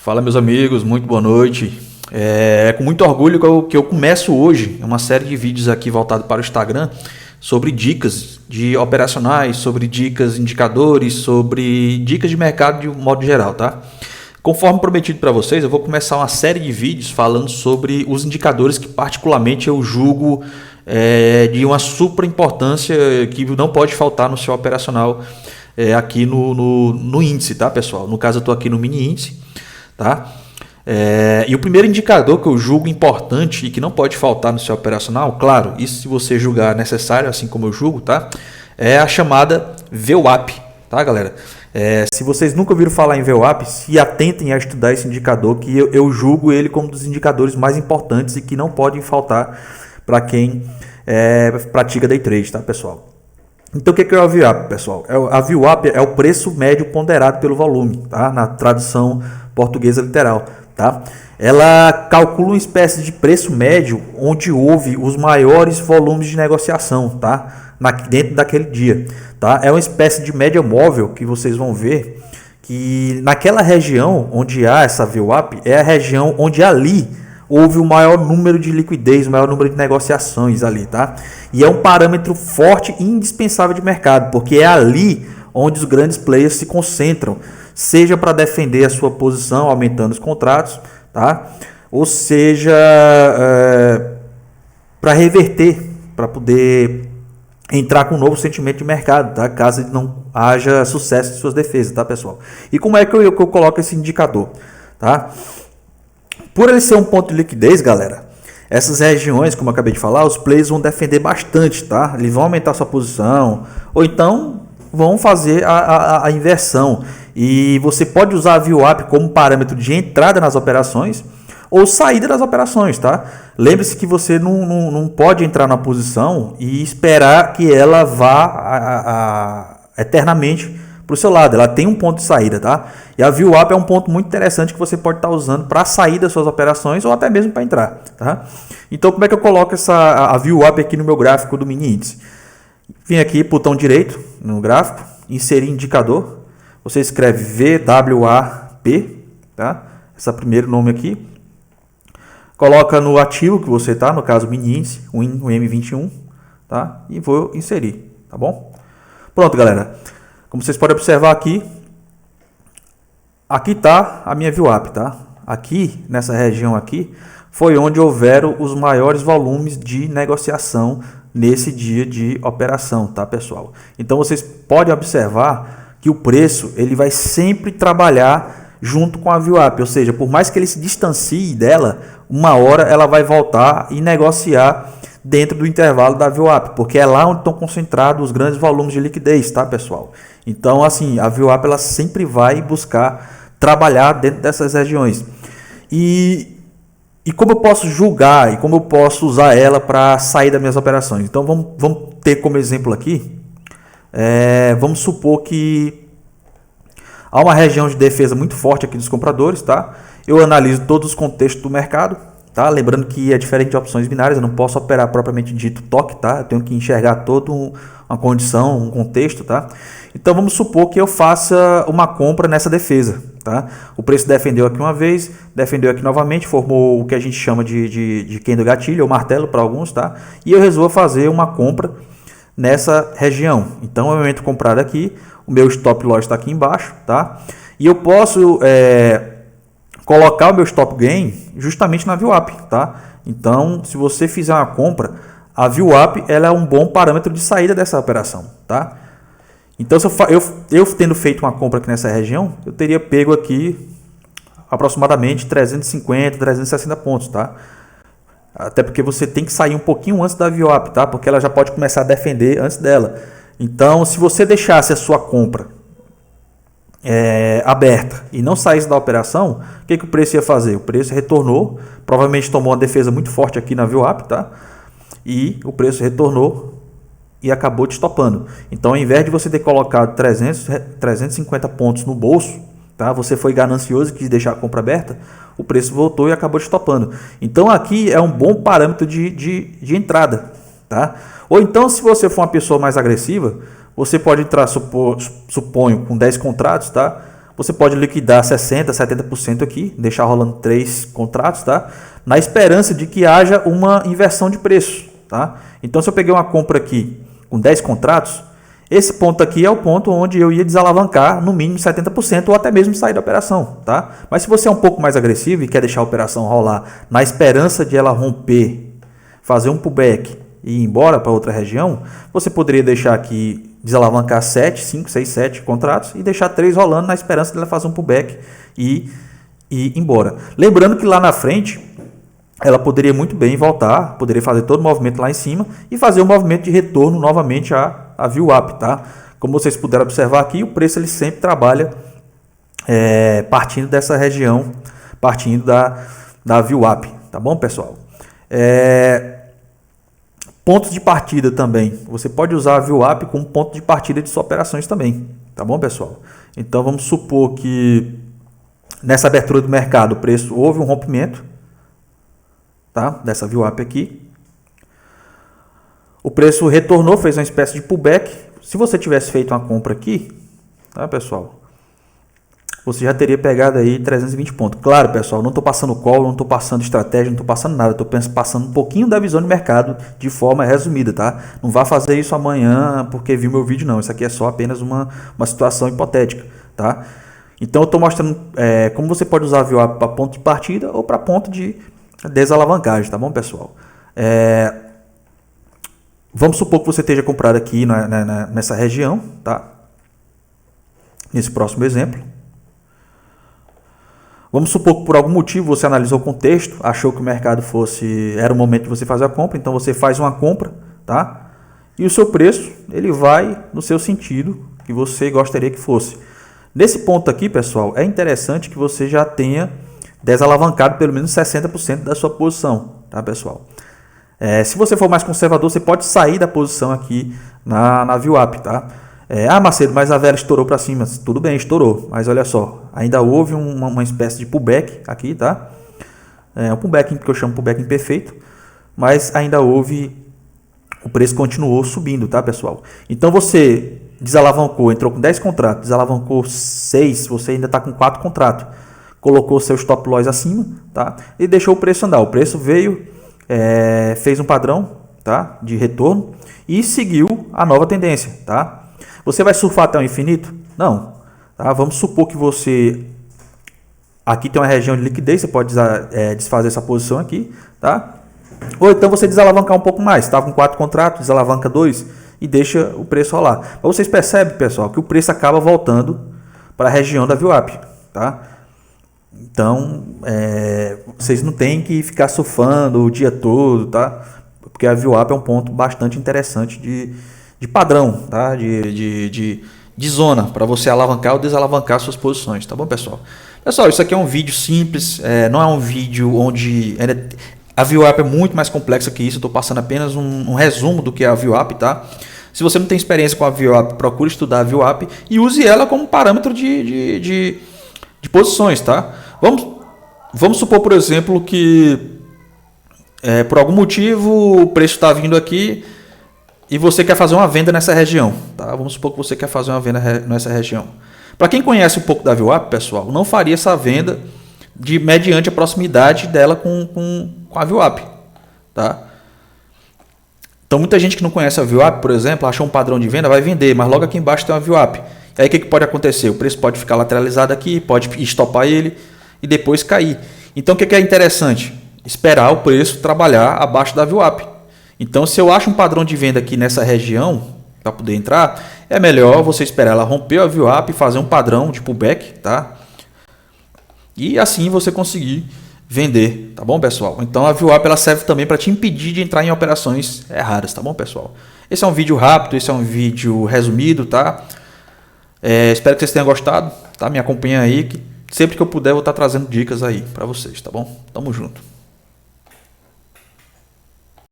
Fala, meus amigos, muito boa noite. É com muito orgulho que eu começo hoje uma série de vídeos aqui voltado para o Instagram sobre dicas de operacionais, sobre dicas indicadores, sobre dicas de mercado de um modo geral, tá? Conforme prometido para vocês, eu vou começar uma série de vídeos falando sobre os indicadores que particularmente eu julgo de uma super importância que não pode faltar no seu operacional aqui no índice, tá, pessoal? No caso, eu estou aqui no mini índice, tá? E o primeiro indicador que eu julgo importante e que não pode faltar no seu operacional, claro, isso se você julgar necessário, assim como eu julgo, tá? É a chamada VWAP, tá, galera? Se vocês nunca ouviram falar em VWAP, se atentem a estudar esse indicador, que eu julgo ele como um dos indicadores mais importantes e que não podem faltar para quem pratica day trade, tá, pessoal? Então, o que é o VWAP, pessoal? A VWAP é o preço médio ponderado pelo volume, tá? Na tradução portuguesa literal, tá? Ela calcula uma espécie de preço médio onde houve os maiores volumes de negociação, tá? Dentro daquele dia, tá? É uma espécie de média móvel que vocês vão ver que naquela região onde há essa VWAP é a região onde ali houve o maior número de liquidez, o maior número de negociações ali, tá? E é um parâmetro forte e indispensável de mercado, porque é ali onde os grandes players se concentram, seja para defender a sua posição, aumentando os contratos, tá? Ou seja, para reverter, para poder entrar com um novo sentimento de mercado, tá? Caso não haja sucesso em suas defesas, tá, pessoal? E como é que eu coloco esse indicador, tá? Por ele ser um ponto de liquidez, galera, essas regiões, como eu acabei de falar, os players vão defender bastante, tá? Eles vão aumentar sua posição, ou então vão fazer a inversão. E você pode usar a VWAP como parâmetro de entrada nas operações ou saída das operações, tá? Lembre-se que você não pode entrar na posição e esperar que ela vá eternamente para o seu lado. Ela tem um ponto de saída, tá? E a VWAP é um ponto muito interessante que você pode estar usando para sair das suas operações ou até mesmo para entrar, tá? Então, como é que eu coloco a VWAP aqui no meu gráfico do mini índice? Vem aqui, botão direito no gráfico, inserir indicador. Você escreve VWAP, tá? Esse é o primeiro nome aqui. Coloca no ativo que você está, no caso mini índice, o M21, tá? E vou inserir, tá bom? Pronto, galera. Como vocês podem observar aqui está a minha VWAP, tá? Aqui, nessa região aqui, foi onde houveram os maiores volumes de negociação nesse dia de operação, tá, pessoal? Então, vocês podem observar que o preço ele vai sempre trabalhar junto com a VWAP, ou seja, por mais que ele se distancie dela, uma hora ela vai voltar e negociar dentro do intervalo da VWAP, porque é lá onde estão concentrados os grandes volumes de liquidez, tá, pessoal? Então, assim, a VWAP ela sempre vai buscar trabalhar dentro dessas regiões. E como eu posso julgar e como eu posso usar ela para sair das minhas operações? Então, vamos ter como exemplo aqui, vamos supor que há uma região de defesa muito forte aqui dos compradores, tá? Eu analiso todos os contextos do mercado, tá? Lembrando que é diferente de opções binárias, eu não posso operar propriamente dito toque, tá? Eu tenho que enxergar toda uma condição, um contexto, tá? Então vamos supor que eu faça uma compra nessa defesa, tá? O preço defendeu aqui uma vez, defendeu aqui novamente, formou o que a gente chama de candle gatilho ou martelo para alguns, tá? E eu resolvo fazer uma compra nessa região. Então eu entro comprar aqui, o meu stop loss está aqui embaixo, tá? E eu posso colocar o meu stop gain justamente na VWAP, tá? Então, se você fizer uma compra, a VWAP ela é um bom parâmetro de saída dessa operação, tá? Então, se eu tendo feito uma compra aqui nessa região, eu teria pego aqui aproximadamente 350, 360 pontos, tá? Até porque você tem que sair um pouquinho antes da VWAP, tá? Porque ela já pode começar a defender antes dela. Então, se você deixasse a sua compra aberta e não saísse da operação, o que o preço ia fazer? O preço retornou, provavelmente tomou uma defesa muito forte aqui na VWAP, tá? E o preço retornou e acabou te estopando. Então, ao invés de você ter colocado 350 pontos no bolso, tá? Você foi ganancioso e quis deixar a compra aberta, o preço voltou e acabou te estopando. Então, aqui é um bom parâmetro de entrada, tá? Ou então, se você for uma pessoa mais agressiva, você pode entrar, suponho, com 10 contratos, tá? você pode liquidar 60%, 70% aqui, deixar rolando 3 contratos, tá? Na esperança de que haja uma inversão de preço, tá? Então, se eu peguei uma compra aqui com 10 contratos, esse ponto aqui é o ponto onde eu ia desalavancar no mínimo 70% ou até mesmo sair da operação, tá? Mas se você é um pouco mais agressivo e quer deixar a operação rolar na esperança de ela romper, fazer um pullback e ir embora para outra região, você poderia deixar aqui desalavancar 7, 5, 6, 7 contratos e deixar 3 rolando na esperança de ela fazer um pullback e ir embora. Lembrando que lá na frente ela poderia muito bem voltar, poderia fazer todo o movimento lá em cima e fazer o movimento de retorno novamente a VWAP, tá? Como vocês puderam observar aqui, o preço ele sempre trabalha partindo dessa região, partindo da VWAP, tá bom, pessoal? Pontos de partida também, você pode usar a VWAP como ponto de partida de suas operações também, tá bom, pessoal? Então vamos supor que nessa abertura do mercado o preço houve um rompimento, tá? Dessa VWAP aqui. O preço retornou, fez uma espécie de pullback. Se você tivesse feito uma compra aqui, tá, pessoal? Você já teria pegado aí 320 pontos. Claro, pessoal, não estou passando call, não estou passando estratégia, não estou passando nada. Estou passando um pouquinho da visão de mercado de forma resumida, tá? Não vá fazer isso amanhã porque viu meu vídeo, não. Isso aqui é só apenas uma situação hipotética, tá? Então, eu estou mostrando como você pode usar a VWAP para ponto de partida ou para ponto de desalavancagem, tá bom, pessoal? Vamos supor que você esteja comprado aqui nessa região, tá? Nesse próximo exemplo. Vamos supor que por algum motivo você analisou o contexto, achou que o mercado era o momento de você fazer a compra, então você faz uma compra, tá? E o seu preço, ele vai no seu sentido que você gostaria que fosse. Nesse ponto aqui, pessoal, é interessante que você já tenha desalavancado pelo menos 60% da sua posição, tá, pessoal? Se você for mais conservador, você pode sair da posição aqui na VWAP, tá? Macedo, mas a vela estourou para cima. Tudo bem, estourou, mas olha só, ainda houve uma espécie de pullback aqui, tá? Um pullback que eu chamo pullback imperfeito, mas ainda houve, o preço continuou subindo, tá, pessoal? Então você desalavancou, entrou com 10 contratos, desalavancou 6, você ainda está com 4 contratos. Colocou seu stop loss acima, tá? E deixou o preço andar. O preço veio, fez um padrão, tá? De retorno e seguiu a nova tendência, tá? Você vai surfar até o infinito? Não, tá? Vamos supor que você aqui tem uma região de liquidez, você pode desfazer essa posição aqui, tá? Ou então você desalavancar um pouco mais, estava com 4 contratos, desalavanca 2 e deixa o preço rolar. Mas vocês percebem, pessoal, que o preço acaba voltando para a região da VWAP, tá? Então, vocês não tem que ficar surfando o dia todo, tá? Porque a VWAP é um ponto bastante interessante de padrão, tá? De zona, para você alavancar ou desalavancar suas posições, tá bom, pessoal? Pessoal, isso aqui é um vídeo simples, não é um vídeo onde... A VWAP é muito mais complexa que isso, eu estou passando apenas um resumo do que é a VWAP, tá? Se você não tem experiência com a VWAP, procure estudar a VWAP e use ela como parâmetro de posições, tá? Vamos supor, por exemplo, que por algum motivo o preço está vindo aqui e você quer fazer uma venda nessa região, tá? Vamos supor que você quer fazer uma venda nessa região. Para quem conhece um pouco da VWAP, pessoal, não faria essa venda mediante a proximidade dela com a VWAP, tá? Então, muita gente que não conhece a VWAP, por exemplo, achou um padrão de venda, vai vender, mas logo aqui embaixo tem uma VWAP. Aí o que pode acontecer? O preço pode ficar lateralizado aqui, pode estopar ele e depois cair. Então, o que é interessante? Esperar o preço trabalhar abaixo da VWAP. Então, se eu acho um padrão de venda aqui nessa região, para poder entrar, é melhor você esperar ela romper a VWAP e fazer um padrão de pullback, tá? E assim você conseguir vender, tá bom, pessoal? Então, a VWAP ela serve também para te impedir de entrar em operações erradas, tá bom, pessoal? Esse é um vídeo rápido, esse é um vídeo resumido, tá? Espero que vocês tenham gostado, tá? Me acompanha aí, que sempre que eu puder eu vou estar trazendo dicas aí para vocês, tá bom? Tamo junto.